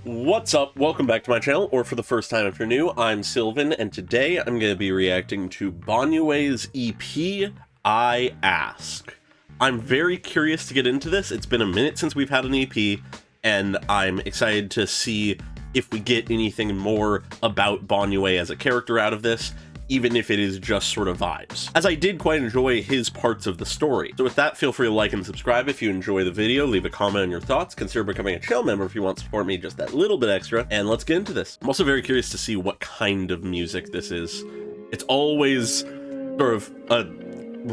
What's up? Welcome back to my channel, or for the first time if you're new, I'm Sylvan, and today I'm going to be reacting to Banyue's EP, I Ask. I'm very curious to get into this. It's been a minute since we've had an EP, and I'm excited to see if we get anything more about Banyue as a character out of this, even if it is just sort of vibes, as I did quite enjoy his parts of the story. So with that, feel free to like and subscribe if you enjoy the video, leave a comment on your thoughts, consider becoming a channel member if you want to support me just that little bit extra, and let's get into this. I'm also very curious to see what kind of music this is. It's always sort of a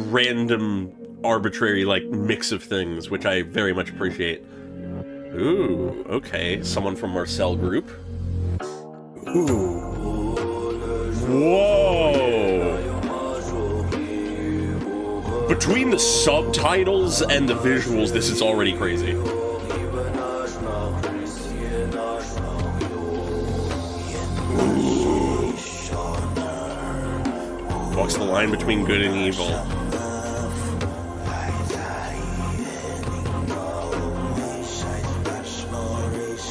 random, arbitrary, like, mix of things, which I very much appreciate. Ooh, okay, someone from Marcel Group. Ooh. Whoa! Between the subtitles and the visuals, this is already crazy. Ooh. Walks the line between good and evil.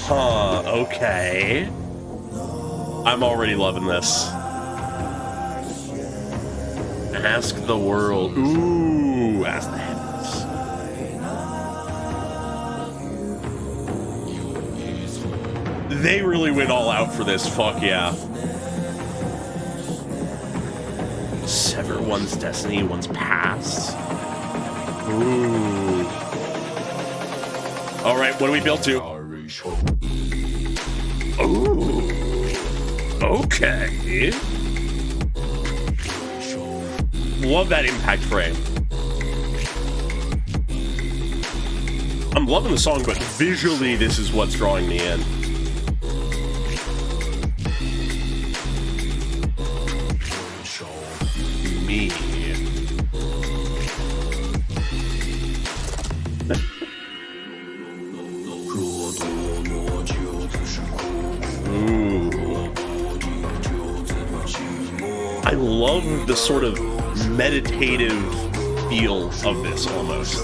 Huh, okay. I'm already loving this. Ask the world. Ooh, ask the heavens. They really went all out for this, fuck yeah. Sever one's destiny, one's past. Ooh. Alright, what do we build to? Ooh. Okay. Love that impact frame. I'm loving the song, but visually this is what's drawing me in. Me. Ooh. I love the sort of meditative feel of this almost.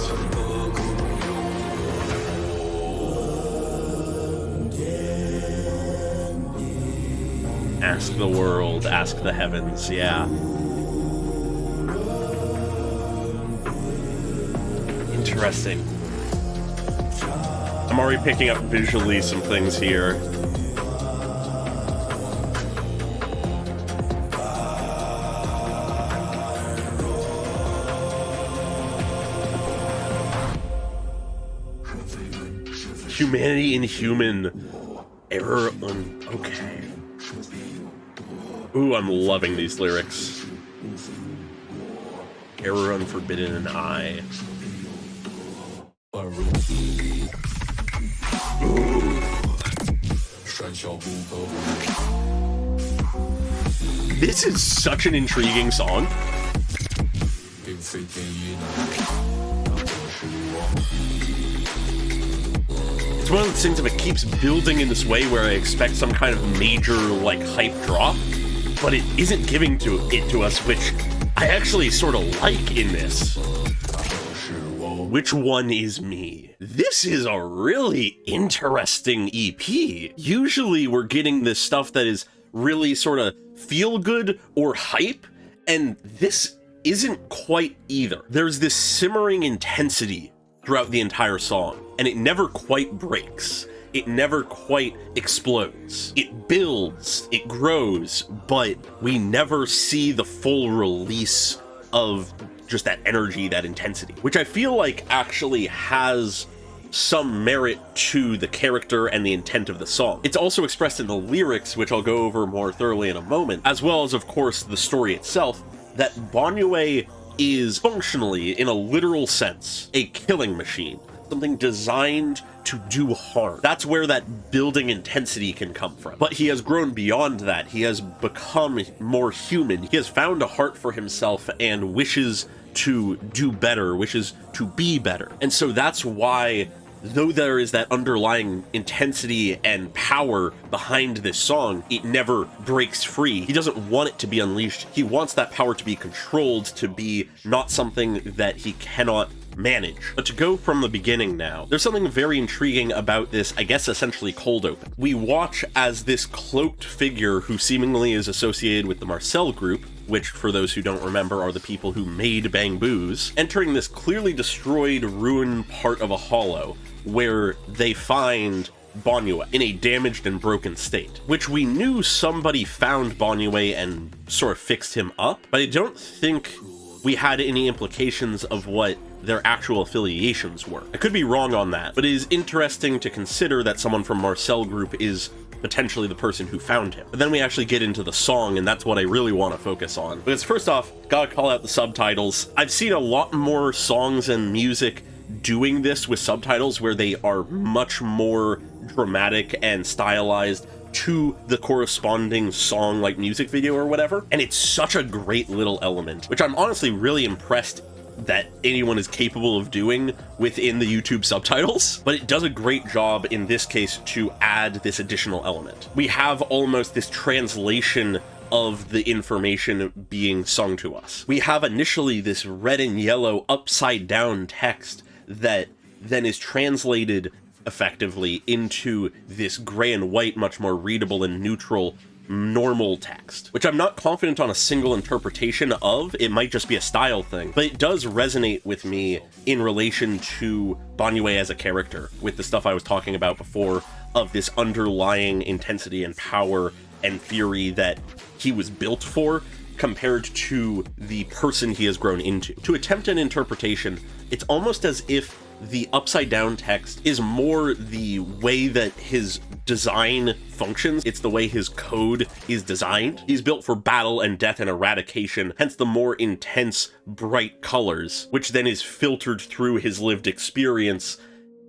Ask the world, ask the heavens, yeah. Interesting. I'm already picking up visually some things here. Humanity inhuman. Error okay. Ooh, I'm loving these lyrics. Error unforbidden and I. Ooh. This is such an intriguing song. It's one of those things, if it keeps building in this way where I expect some kind of major, like, hype drop, but it isn't giving it to us, which I actually sort of like in this. Which one is me? This is a really interesting EP. Usually we're getting this stuff that is really sort of feel good or hype, and this isn't quite either. There's this simmering intensity throughout the entire song, and it never quite breaks. It never quite explodes. It builds, it grows, but we never see the full release of just that energy, that intensity, which I feel like actually has some merit to the character and the intent of the song. It's also expressed in the lyrics, which I'll go over more thoroughly in a moment, as well as, of course, the story itself, that Banyue is functionally, in a literal sense, a killing machine. Something designed to do harm. That's where that building intensity can come from. But he has grown beyond that. He has become more human. He has found a heart for himself and wishes to do better, wishes to be better. And so that's why, though there is that underlying intensity and power behind this song, it never breaks free. He doesn't want it to be unleashed. He wants that power to be controlled, to be not something that he cannot manage. But to go from the beginning now, there's something very intriguing about this, I guess, essentially cold open. We watch as this cloaked figure who seemingly is associated with the Marcel group, which, for those who don't remember, are the people who made Bangboos, entering this clearly destroyed, ruined part of a hollow, where they find Banyue in a damaged and broken state, which we knew somebody found Banyue and sort of fixed him up, but I don't think we had any implications of what their actual affiliations were. I could be wrong on that, but it is interesting to consider that someone from Marcel Group is potentially the person who found him. But then we actually get into the song, and that's what I really want to focus on. Because first off, gotta call out the subtitles. I've seen a lot more songs and music doing this with subtitles where they are much more dramatic and stylized to the corresponding song, like music video or whatever, and it's such a great little element, which I'm honestly really impressed that anyone is capable of doing within the YouTube subtitles, but it does a great job in this case to add this additional element. We have almost this translation of the information being sung to us. We have initially this red and yellow upside down text that then is translated effectively into this gray and white, much more readable and neutral normal text, which I'm not confident on a single interpretation of. It might just be a style thing, but it does resonate with me in relation to Banyue as a character, with the stuff I was talking about before of this underlying intensity and power and fury that he was built for, compared to the person he has grown into. To attempt an interpretation, it's almost as if the upside down text is more the way that his design functions. It's the way his code is designed. He's built for battle and death and eradication, hence the more intense, bright colors, which then is filtered through his lived experience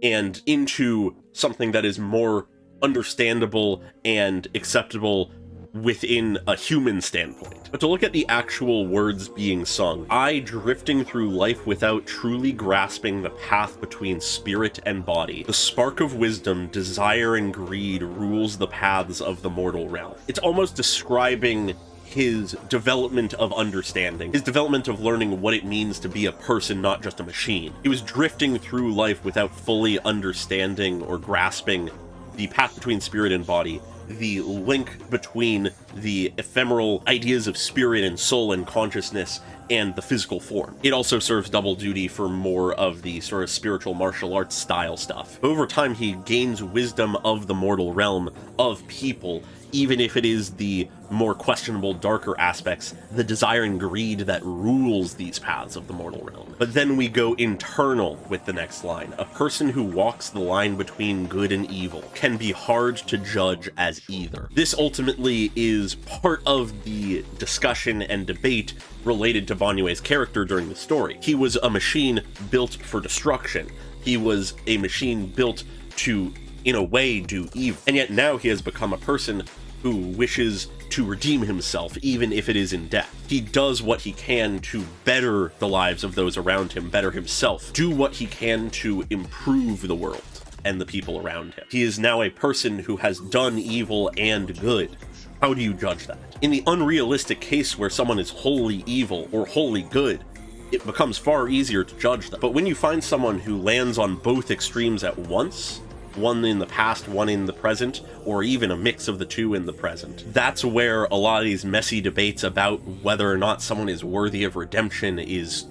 and into something that is more understandable and acceptable within a human standpoint. But to look at the actual words being sung, I drifting through life without truly grasping the path between spirit and body. The spark of wisdom, desire and greed rules the paths of the mortal realm. It's almost describing his development of understanding, his development of learning what it means to be a person, not just a machine. He was drifting through life without fully understanding or grasping the path between spirit and body, the link between the ephemeral ideas of spirit and soul and consciousness and the physical form. It also serves double duty for more of the sort of spiritual martial arts style stuff. Over time, he gains wisdom of the mortal realm, of people, even if it is the more questionable, darker aspects, the desire and greed that rules these paths of the mortal realm. But then we go internal with the next line. A person who walks the line between good and evil can be hard to judge as either. This ultimately is part of the discussion and debate related to Banyue's character during the story. He was a machine built for destruction. He was a machine built to, in a way, do evil. And yet now he has become a person who wishes to redeem himself, even if it is in death. He does what he can to better the lives of those around him, better himself, do what he can to improve the world and the people around him. He is now a person who has done evil and good. How do you judge that? In the unrealistic case where someone is wholly evil or wholly good, it becomes far easier to judge them. But when you find someone who lands on both extremes at once, one in the past, one in the present, or even a mix of the two in the present, that's where a lot of these messy debates about whether or not someone is worthy of redemption is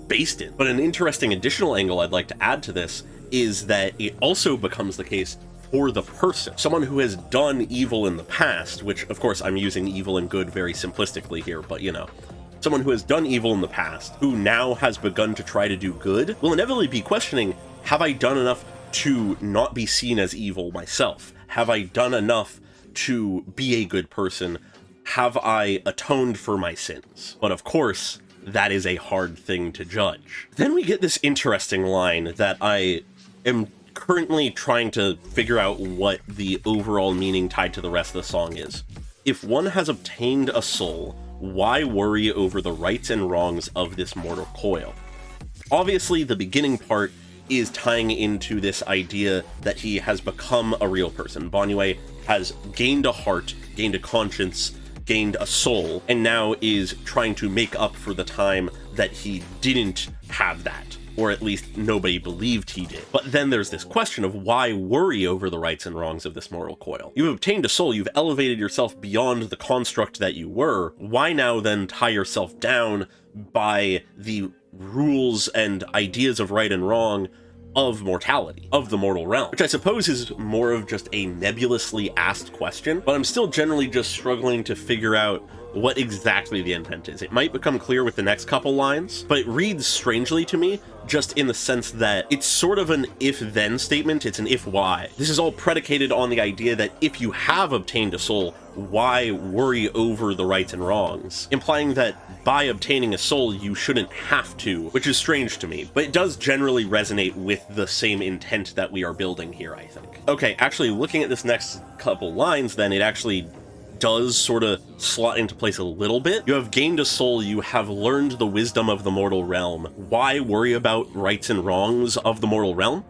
based in. But an interesting additional angle I'd like to add to this is that it also becomes the case for the person. Someone who has done evil in the past, which of course I'm using evil and good very simplistically here, but you know, someone who has done evil in the past, who now has begun to try to do good, will inevitably be questioning, have I done enough to not be seen as evil myself? Have I done enough to be a good person? Have I atoned for my sins? But of course, that is a hard thing to judge. Then we get this interesting line that I am currently trying to figure out what the overall meaning tied to the rest of the song is. If one has obtained a soul, why worry over the rights and wrongs of this mortal coil? Obviously, the beginning part is tying into this idea that he has become a real person. Banyue has gained a heart, gained a conscience, gained a soul, and now is trying to make up for the time that he didn't have that. or at least nobody believed he did. But then there's this question of why worry over the rights and wrongs of this mortal coil? You've obtained a soul, you've elevated yourself beyond the construct that you were. Why now then tie yourself down by the rules and ideas of right and wrong of mortality, of the mortal realm? Which I suppose is more of just a nebulously asked question, but I'm still generally just struggling to figure out what exactly the intent is. It might become clear with the next couple lines, but it reads strangely to me, just in the sense that it's sort of an if-then statement, it's an if-why. This is all predicated on the idea that if you have obtained a soul, why worry over the rights and wrongs? Implying that by obtaining a soul, you shouldn't have to, which is strange to me, but it does generally resonate with the same intent that we are building here, I think. Okay, actually, looking at this next couple lines, then it actually does sort of slot into place a little bit. You have gained a soul, you have learned the wisdom of the mortal realm. Why worry about rights and wrongs of the mortal realm?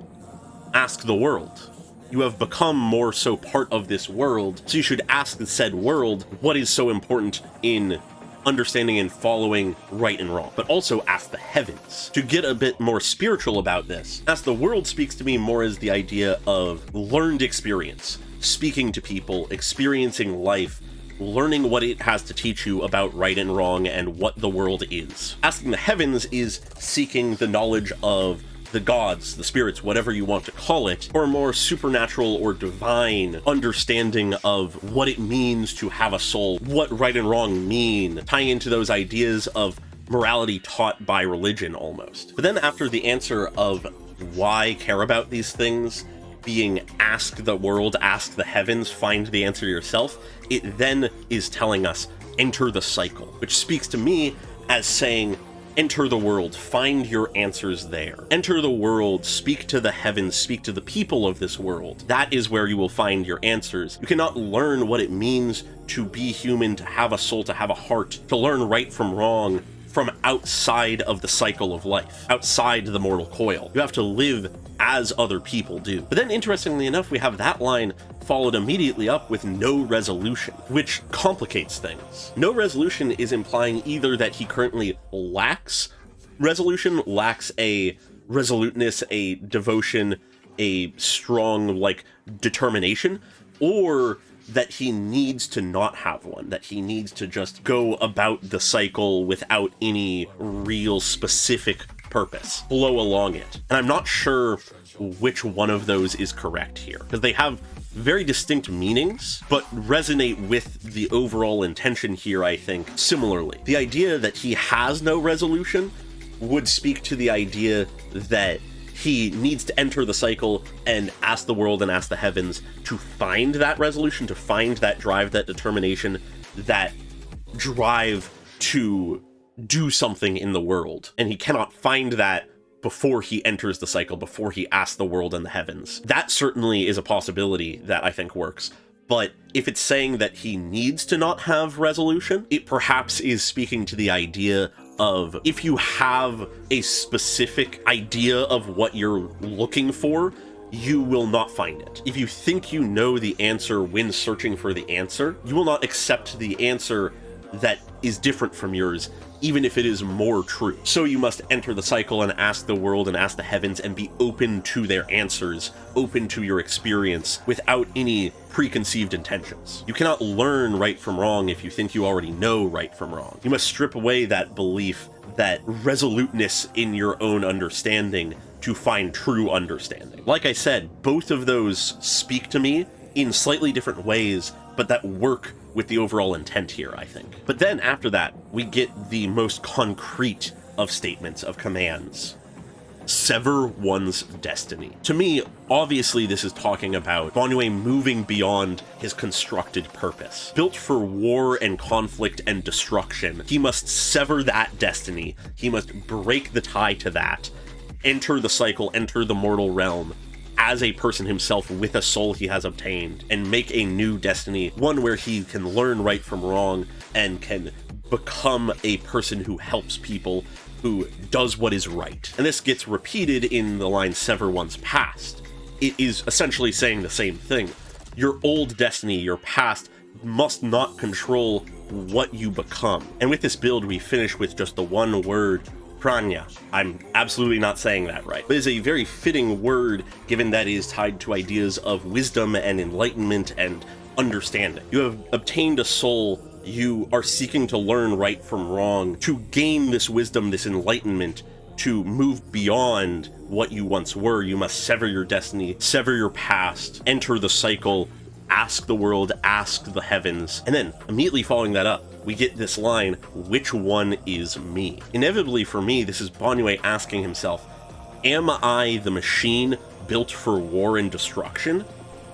Ask the world. You have become more so part of this world, so you should ask the said world what is so important in understanding and following right and wrong, but also ask the heavens. To get a bit more spiritual about this, ask the world speaks to me more as the idea of learned experience, speaking to people, experiencing life, learning what it has to teach you about right and wrong and what the world is. Asking the heavens is seeking the knowledge of the gods, the spirits, whatever you want to call it, or a more supernatural or divine understanding of what it means to have a soul, what right and wrong mean, tying into those ideas of morality taught by religion almost. But then after the answer of why care about these things, being ask the world, ask the heavens, find the answer yourself, it then is telling us enter the cycle, which speaks to me as saying enter the world, find your answers there. Enter the world, speak to the heavens, speak to the people of this world. That is where you will find your answers. You cannot learn what it means to be human, to have a soul, to have a heart, to learn right from wrong from outside of the cycle of life, outside the mortal coil. You have to live as other people do. But then interestingly enough, we have that line followed immediately up with no resolution, which complicates things. No resolution is implying either that he currently lacks resolution, lacks a resoluteness, a devotion, a strong, determination, or that he needs to not have one, that he needs to just go about the cycle without any real specific purpose, flow along it. And I'm not sure which one of those is correct here, because they have very distinct meanings, but resonate with the overall intention here, I think, similarly. The idea that he has no resolution would speak to the idea that he needs to enter the cycle and ask the world and ask the heavens to find that resolution, to find that drive, that determination, that drive to do something in the world. And he cannot find that before he enters the cycle, before he asks the world and the heavens. That certainly is a possibility that I think works. But if it's saying that he needs to not have resolution, it perhaps is speaking to the idea of if you have a specific idea of what you're looking for, you will not find it. If you think you know the answer when searching for the answer, you will not accept the answer that is different from yours, even if it is more true. So you must enter the cycle and ask the world and ask the heavens and be open to their answers, open to your experience without any preconceived intentions. You cannot learn right from wrong if you think you already know right from wrong. You must strip away that belief, that resoluteness in your own understanding to find true understanding. Like I said, both of those speak to me in slightly different ways, but that work with the overall intent here, I think. But then after that, we get the most concrete of statements, of commands. Sever one's destiny. To me, obviously this is talking about Banyue moving beyond his constructed purpose. Built for war and conflict and destruction, he must sever that destiny. He must break the tie to that, enter the cycle, enter the mortal realm, as a person himself with a soul he has obtained, and make a new destiny, one where he can learn right from wrong and can become a person who helps people, who does what is right. And this gets repeated in the line sever one's past. It is essentially saying the same thing. Your old destiny, your past, must not control what you become. And with this build, we finish with just the one word Pranya. I'm absolutely not saying that right. But it's a very fitting word, given that it is tied to ideas of wisdom and enlightenment and understanding. You have obtained a soul. You are seeking to learn right from wrong, to gain this wisdom, this enlightenment, to move beyond what you once were. You must sever your destiny, sever your past, enter the cycle, ask the world, ask the heavens, and then immediately following that up, we get this line, which one is me? Inevitably for me, this is Banyue asking himself, am I the machine built for war and destruction?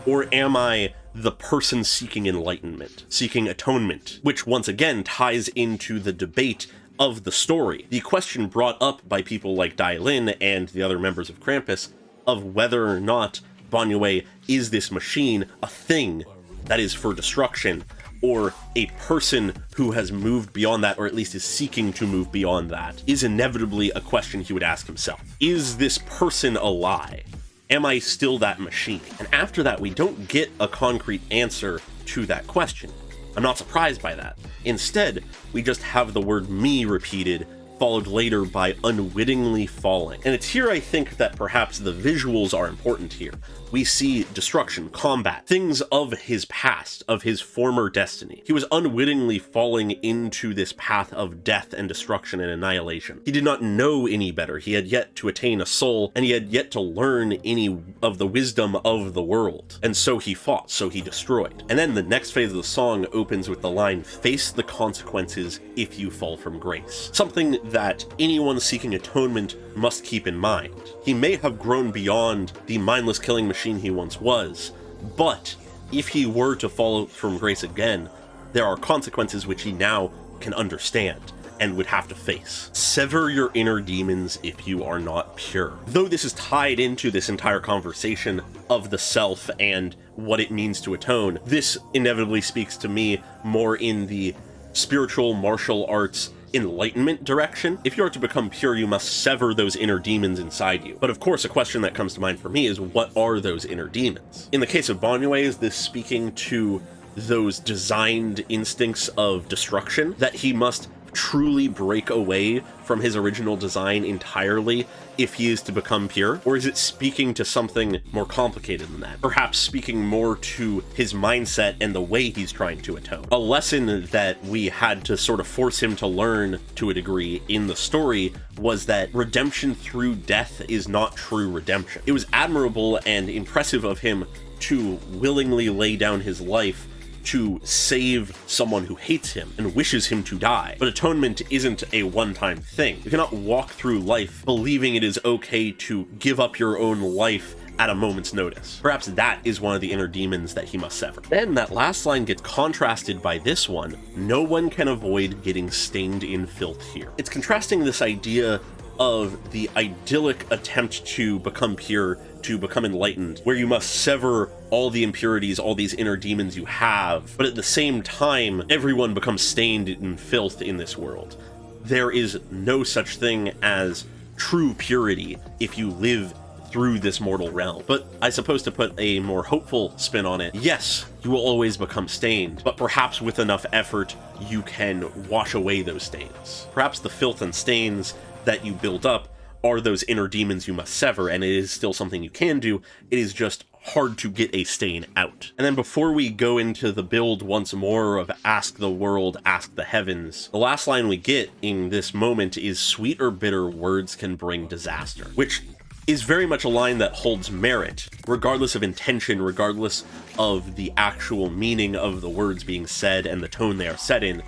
Or am I the person seeking enlightenment, seeking atonement? Which once again ties into the debate of the story. The question brought up by people like Dai Lin and the other members of Krampus of whether or not Banyue is this machine, a thing that is for destruction, or a person who has moved beyond that, or at least is seeking to move beyond that, is inevitably a question he would ask himself. Is this person a lie? Am I still that machine? And after that, we don't get a concrete answer to that question. I'm not surprised by that. Instead, we just have the word me repeated, followed later by unwittingly falling. And it's here I think that perhaps the visuals are important here. We see destruction, combat, things of his past, of his former destiny. He was unwittingly falling into this path of death and destruction and annihilation. He did not know any better. He had yet to attain a soul, and he had yet to learn any of the wisdom of the world. And so he fought, so he destroyed. And then the next phase of the song opens with the line, face the consequences if you fall from grace. Something that anyone seeking atonement must keep in mind. He may have grown beyond the mindless killing machine he once was, but if he were to fall from grace again, there are consequences which he now can understand and would have to face. Sever your inner demons if you are not pure. Though this is tied into this entire conversation of the self and what it means to atone, this inevitably speaks to me more in the spiritual martial arts enlightenment direction. If you are to become pure, you must sever those inner demons inside you. But of course, a question that comes to mind for me is, what are those inner demons? In the case of Banyue, is this speaking to those designed instincts of destruction that he must truly break away from his original design entirely if he is to become pure? Or is it speaking to something more complicated than that? Perhaps speaking more to his mindset and the way he's trying to atone. A lesson that we had to sort of force him to learn to a degree in the story was that redemption through death is not true redemption. It was admirable and impressive of him to willingly lay down his life to save someone who hates him and wishes him to die. But atonement isn't a one-time thing. You cannot walk through life believing it is okay to give up your own life at a moment's notice. Perhaps that is one of the inner demons that he must sever. Then that last line gets contrasted by this one, no one can avoid getting stained in filth here. It's contrasting this idea of the idyllic attempt to become pure, to become enlightened, where you must sever all the impurities, all these inner demons you have, but at the same time, everyone becomes stained in filth in this world. There is no such thing as true purity if you live through this mortal realm. But I suppose to put a more hopeful spin on it, yes, you will always become stained, but perhaps with enough effort, you can wash away those stains. Perhaps the filth and stains that you build up are those inner demons you must sever, and it is still something you can do. It is just hard to get a stain out. And then before we go into the build once more of ask the world, ask the heavens, the last line we get in this moment is sweet or bitter words can bring disaster, which is very much a line that holds merit, regardless of intention, regardless of the actual meaning of the words being said and the tone they are said in.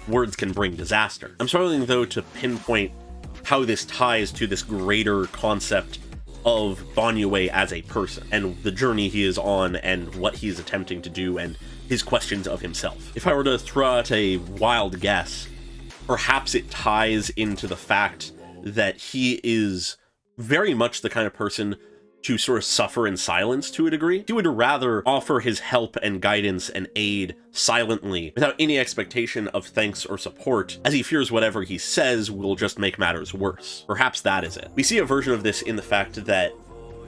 Words can bring disaster. I'm struggling though to pinpoint how this ties to this greater concept of Banyue as a person and the journey he is on and what he is attempting to do and his questions of himself. If I were to throw out a wild guess, perhaps it ties into the fact that he is very much the kind of person to sort of suffer in silence to a degree. He would rather offer his help and guidance and aid silently without any expectation of thanks or support, as he fears whatever he says will just make matters worse. Perhaps that is it. We see a version of this in the fact that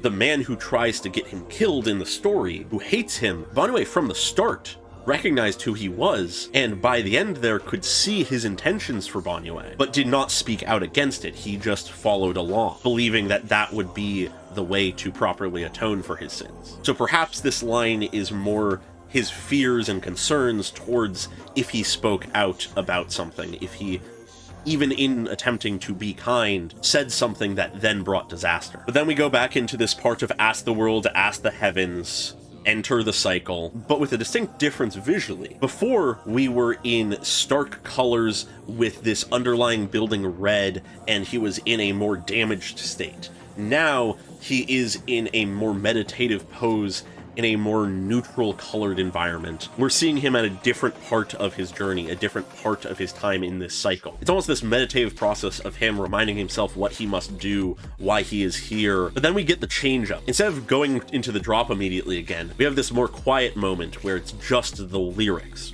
the man who tries to get him killed in the story, who hates him, Banyue from the start recognized who he was, and by the end there could see his intentions for Banyue, but did not speak out against it. He just followed along, believing that that would be the way to properly atone for his sins. So perhaps this line is more his fears and concerns towards if he spoke out about something, if he, even in attempting to be kind, said something that then brought disaster. But then we go back into this part of ask the world, ask the heavens, enter the cycle, but with a distinct difference visually. Before, we were in stark colors with this underlying building red, and he was in a more damaged state. Now, he is in a more meditative pose, in a more neutral colored environment. We're seeing him at a different part of his journey, a different part of his time in this cycle. It's almost this meditative process of him reminding himself what he must do, why he is here. But then we get the change up. Instead of going into the drop immediately again, we have this more quiet moment where it's just the lyrics.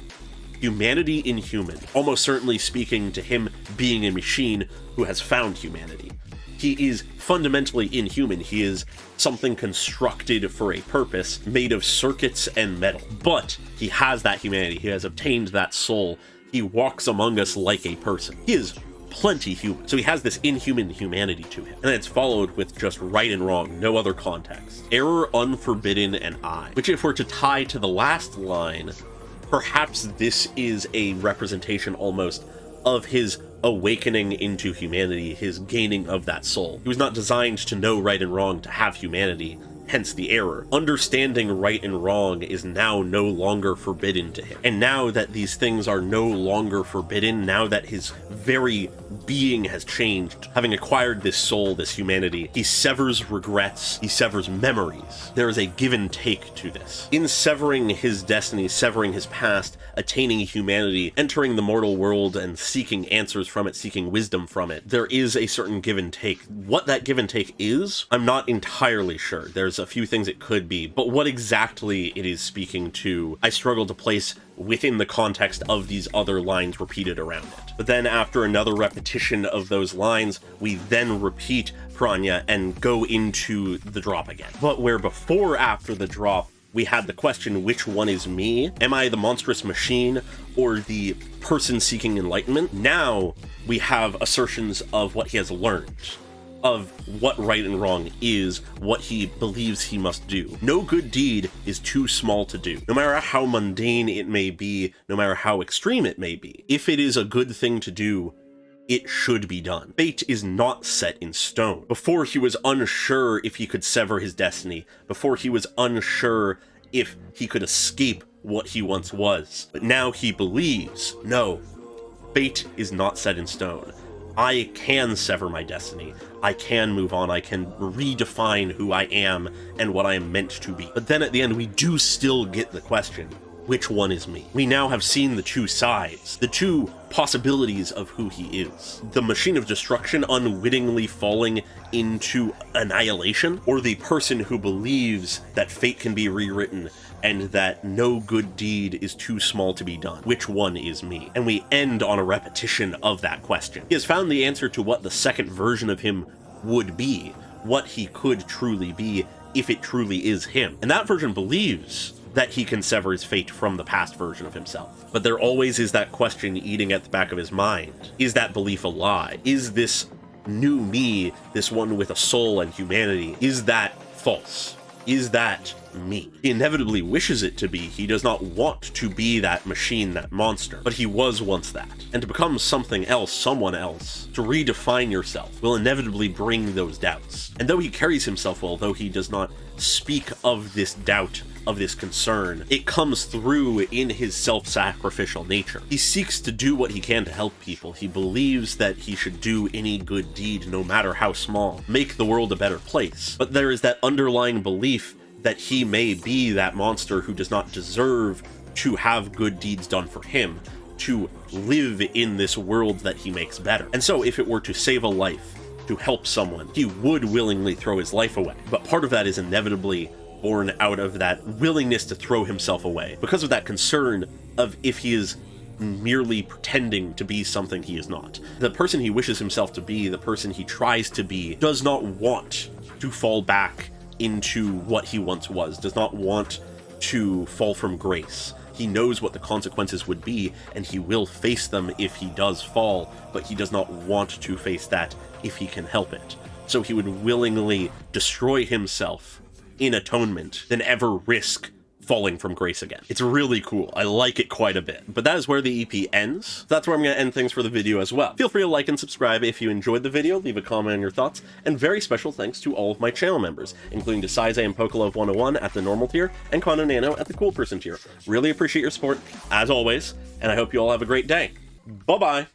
Humanity inhuman, almost certainly speaking to him being a machine who has found humanity. He is fundamentally inhuman. He is something constructed for a purpose, made of circuits and metal. But he has that humanity. He has obtained that soul. He walks among us like a person. He is plenty human. So he has this inhuman humanity to him. And then it's followed with just right and wrong, no other context. Error, unforbidden, and I. Which, if we're to tie to the last line, perhaps this is a representation almost of his awakening into humanity, his gaining of that soul. He was not designed to know right and wrong, to have humanity, hence the error. Understanding right and wrong is now no longer forbidden to him. And now that these things are no longer forbidden, now that his very being has changed, having acquired this soul, this humanity, he severs regrets, he severs memories. There is a give and take to this. In severing his destiny, severing his past, attaining humanity, entering the mortal world and seeking answers from it, seeking wisdom from it, there is a certain give and take. What that give and take is, I'm not entirely sure. There's a few things it could be, but what exactly it is speaking to, I struggle to place within the context of these other lines repeated around it. But then after another repetition of those lines, we then repeat Pranya and go into the drop again. But where before, after the drop, we had the question, which one is me? Am I the monstrous machine or the person seeking enlightenment? Now we have assertions of what he has learned, of what right and wrong is, what he believes he must do. No good deed is too small to do. No matter how mundane it may be, no matter how extreme it may be, if it is a good thing to do, it should be done. Fate is not set in stone. Before, he was unsure if he could sever his destiny. Before, he was unsure if he could escape what he once was. But now he believes, no, fate is not set in stone. I can sever my destiny. I can move on. I can redefine who I am and what I am meant to be. But then at the end, we do still get the question, which one is me? We now have seen the two sides, the two possibilities of who he is. The machine of destruction unwittingly falling into annihilation, or the person who believes that fate can be rewritten and that no good deed is too small to be done. Which one is me? And we end on a repetition of that question. He has found the answer to what the second version of him would be, what he could truly be if it truly is him. And that version believes that he can sever his fate from the past version of himself. But there always is that question eating at the back of his mind. Is that belief a lie? Is this new me, this one with a soul and humanity, is that false? Is that me? He inevitably wishes it to be. He does not want to be that machine, that monster, but he was once that. And to become something else, someone else, to redefine yourself, will inevitably bring those doubts. And though he carries himself well, though he does not speak of this doubt, of this concern, it comes through in his self-sacrificial nature. He seeks to do what he can to help people. He believes that he should do any good deed, no matter how small, make the world a better place. But there is that underlying belief that he may be that monster who does not deserve to have good deeds done for him, to live in this world that he makes better. And so if it were to save a life, to help someone, he would willingly throw his life away. But part of that is inevitably born out of that willingness to throw himself away, because of that concern of if he is merely pretending to be something he is not. The person he wishes himself to be, the person he tries to be, does not want to fall back into what he once was, does not want to fall from grace. He knows what the consequences would be, and he will face them if he does fall, but he does not want to face that if he can help it. So he would willingly destroy himself in atonement than ever risk falling from grace again. It's really cool. I like it quite a bit. But that is where the EP ends. That's where I'm going to end things for the video as well. Feel free to like and subscribe if you enjoyed the video, leave a comment on your thoughts, and very special thanks to all of my channel members, including Desaize and Pokelove101 at the normal tier, and Kono Nano at the cool person tier. Really appreciate your support, as always, and I hope you all have a great day. Bye-bye!